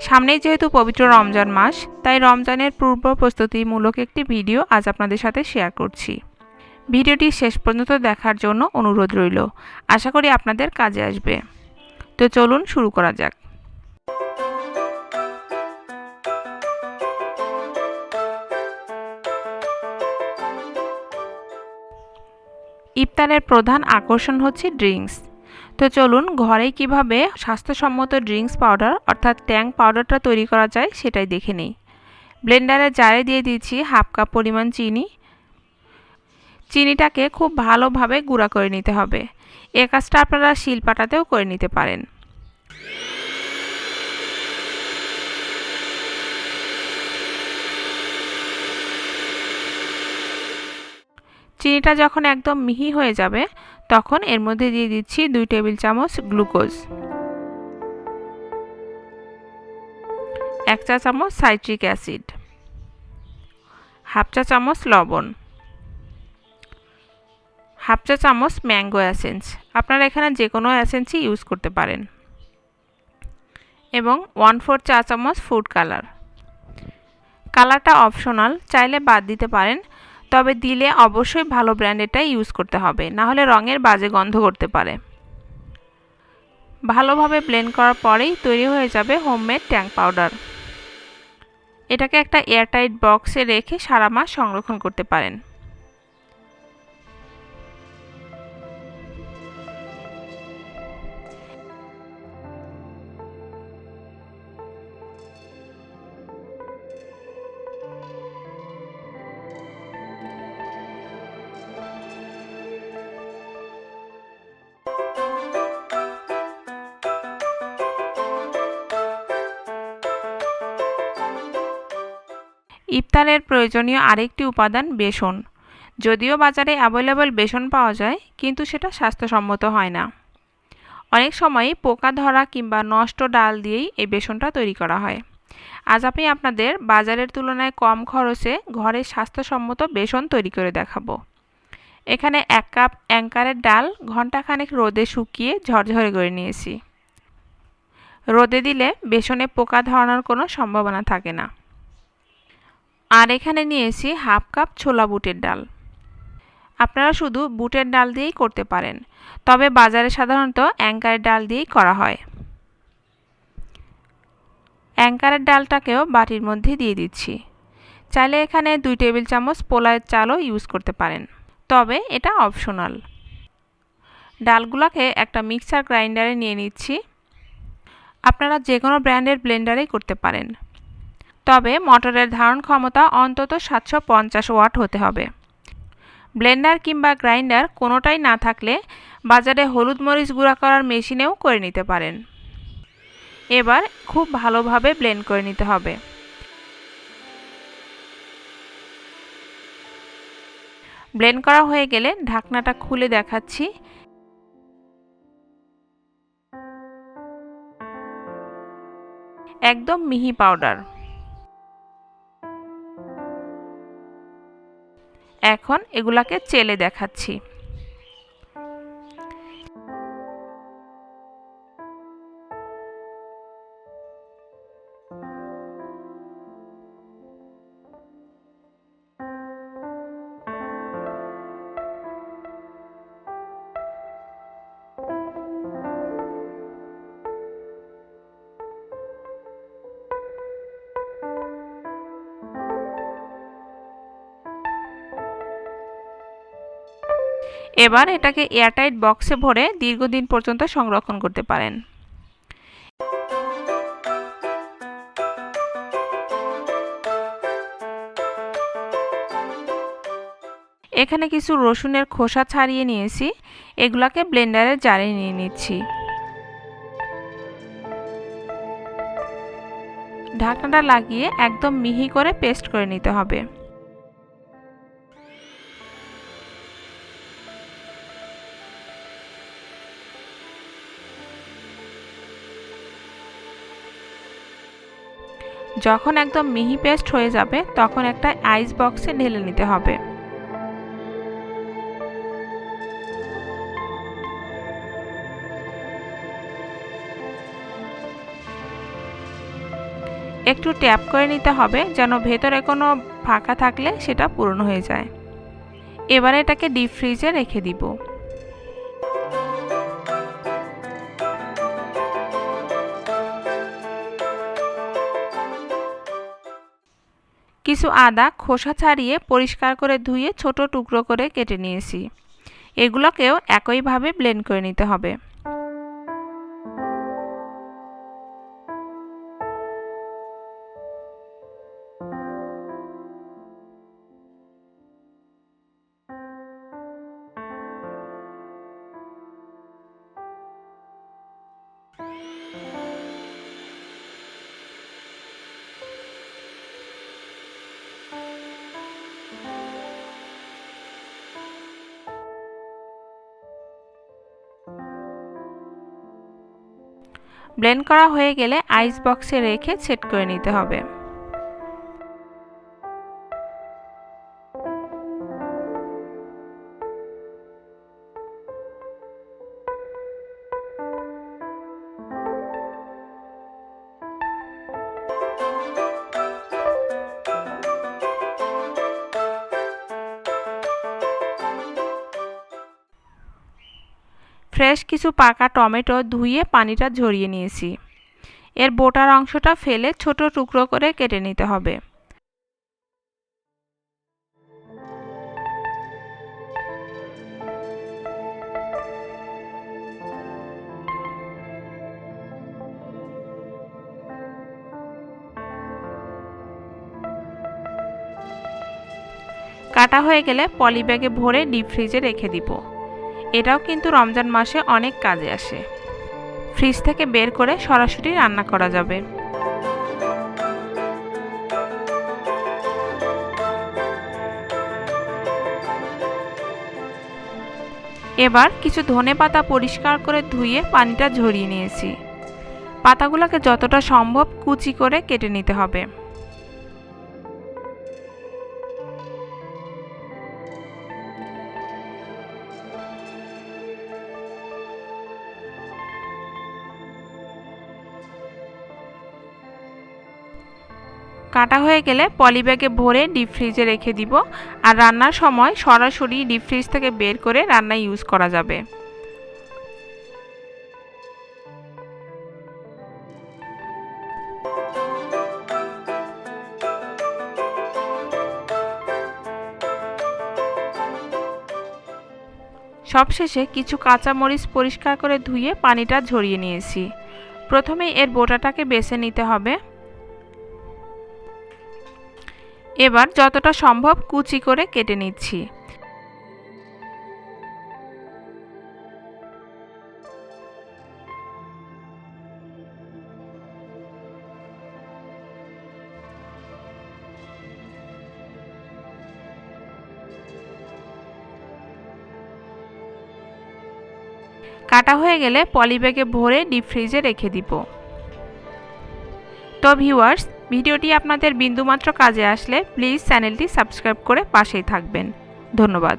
সামনেই যেহেতু পবিত্র রমজান মাস, তাই রমজানের পূর্ব প্রস্তুতিমূলক একটি ভিডিও আজ আপনাদের সাথে শেয়ার করছি। ভিডিওটি শেষ পর্যন্ত দেখার জন্য অনুরোধ রইল। আশা করি আপনাদের কাজে আসবে। তো চলুন শুরু করা যাক। ইফতারের প্রধান আকর্ষণ হচ্ছে ড্রিঙ্কস। তো চলুন ঘরেই কিভাবে স্বাস্থ্যসম্মত ড্রিঙ্কস পাউডার অর্থাৎ ট্যাং পাউডারটা তৈরি করা যায় সেটাই দেখে নেই। ব্লেন্ডারের জারে দিয়ে দিচ্ছি হাফ কাপ পরিমাণ চিনি। চিনিটাকে খুব ভালোভাবে গুঁড়া করে নিতে হবে। এ কাজটা আপনারা শিলপাটাতেও করে নিতে পারেন। চিনিটা যখন একদম মিহি হয়ে যাবে তখন এর মধ্যে দিয়ে দিচ্ছি 2 টেবিল চামচ গ্লুকোজ, 1 চা চামচ সাইট্রিক অ্যাসিড, হাফ চা চামচ লবণ, হাফ চা চামচ ম্যাঙ্গো এসেন্স, আপনারা এখানে যে কোনো এসেন্সই ইউজ করতে পারেন, এবং 1/4 চা চামচ ফুড কালার। কালারটা অপশনাল, চাইলে বাদ দিতে পারেন, তবে দিলে অবশ্যই ভালো ব্র্যান্ডেরটাই ইউজ করতে হবে, না হলে রঙের বাজে গন্ধ করতে পারে। ভালোভাবে ব্লেন্ড করার পরেই তৈরি হয়ে যাবে হোমমেড ট্যাং পাউডার। এটাকে একটা এয়ারটাইট বক্সে রেখে সারা মাস সংরক্ষণ করতে পারেন। ইফতারের প্রয়োজনীয় আরেকটি উপাদান বেসন। যদিও বাজারে অ্যাভেলেবল বেসন পাওয়া যায়, কিন্তু সেটা স্বাস্থ্যসম্মত হয় না। অনেক সময় পোকা ধরা কিংবা নষ্ট ডাল দিয়েই এই বেসনটা তৈরি করা হয়। আজ আমি আপনাদের বাজারের তুলনায় কম খরচে ঘরে স্বাস্থ্যসম্মত বেসন তৈরি করে দেখাবো। এখানে 1 কাপ অ্যাঙ্কারের ডাল ঘন্টাখানেক রোদে শুকিয়ে ঝরঝরে করে নিয়েছি। রোদে দিলে বেসনে পোকা ধরানোর কোনো সম্ভাবনা থাকে না। আর এখানে নিয়েছি হাফ কাপ ছোলা বুটের ডাল। আপনারা শুধু বুটের ডাল দিয়েই করতে পারেন, তবে বাজারে সাধারণত অ্যাঙ্কারের ডাল দিয়েই করা হয়। অ্যাঙ্কারের ডালটাকেও বাটির মধ্যে দিয়ে দিচ্ছি। চাইলে এখানে 2 টেবিল চামচ পোলাওয়ের চালও ইউজ করতে পারেন, তবে এটা অপশনাল। ডালগুলোকে একটা মিক্সার গ্রাইন্ডারে নিয়ে নিচ্ছি। আপনারা যে কোনো ব্র্যান্ডের ব্লেন্ডারেই করতে পারেন, তবে মোটরের ধারণ ক্ষমতা অন্তত 750 ওয়াট হতে হবে। ব্লেন্ডার কিংবা গ্রাইন্ডার কোনোটাই না থাকলে বাজারে হলুদ মরিচ গুঁড়া করার মেশিনেও করে নিতে পারেন। এবার খুব ভালোভাবে ব্লেন্ড করে নিতে হবে। ব্লেন্ড করা হয়ে গেলে ঢাকনাটা খুলে দেখাচ্ছি। একদম মিহি পাউডার। এখন এগুলাকে চেলে দেখাচ্ছি। এবার এটাকে এয়ারটাইট বক্সে ভরে দীর্ঘদিন পর্যন্ত সংরক্ষণ করতে পারেন। এখানে কিছু রসুনের খোসা ছাড়িয়ে নিয়েছি, এগুলাকে ব্লেন্ডারে জারে নিয়ে নিচ্ছি। ঢাকনাটা লাগিয়ে একদম মিহি করে পেস্ট করে নিতে হবে। যখন একদম মিহি পেস্ট হয়ে যাবে তখন একটা আইস বক্সে ঢেলে নিতে হবে। একটু ট্যাপ করে নিতে হবে যেন ভেতরে কোনো ফাঁকা থাকলে সেটা পূরণ হয়ে যায়। এবার এটাকে ডিপ ফ্রিজে রেখে দিব। কিছু আদা খোসা ছাড়িয়ে পরিষ্কার করে ধুয়ে ছোট টুকরো করে কেটে নিয়েছি। এগুলোকেও একইভাবে ব্লেন্ড করে নিতে হবে। ব্লেন্ড করা হয়ে গেলে আইস বক্সে রেখে সেট করে নিতে হবে। ফ্রেশ কিছু পাকা টমেটো ধুয়ে পানিটা ঝরিয়ে নিয়েছি। এর বোটার অংশটা ফেলে ছোট টুকরো করে কেটে নিতে হবে। কাটা হয়ে গেলে পলি ব্যাগে ভরে ডিপ ফ্রিজে রেখে দিব। এটাও কিন্তু রমজান মাসে অনেক কাজে আসে। ফ্রিজ থেকে বের করে সরাসরি রান্না করা যাবে। এবার কিছু ধনেপাতা পরিষ্কার করে ধুয়ে পানিটা ঝরিয়ে নিয়েছি। পাতাগুলোকে যতটা সম্ভব কুচি করে কেটে নিতে হবে। কাটা হয়ে গেলে পলি ব্যাগে ভরে ডিপ ফ্রিজে রেখে দিব। আর রান্নার সময় সরাসরি ডিপ ফ্রিজ থেকে বের করে রান্নায় ইউজ করা যাবে। সবশেষে কিছু কাঁচামরিচ পরিষ্কার করে ধুয়ে পানিটা ঝরিয়ে নিয়েছি। প্রথমে এর বোটাটাকে বেছে নিতে হবে। এবার যতটা সম্ভব কুচি করে কেটে নিচ্ছি। কাটা হয়ে গেলে পলি ব্যাগে ভরে ডিপ ফ্রিজে রেখে দিব। তো ভিউয়ার্স, ভিডিওটি আপনাদের বিন্দুমাত্র কাজে আসলে প্লিজ চ্যানেলটি সাবস্ক্রাইব করে পাশেই থাকবেন। ধন্যবাদ।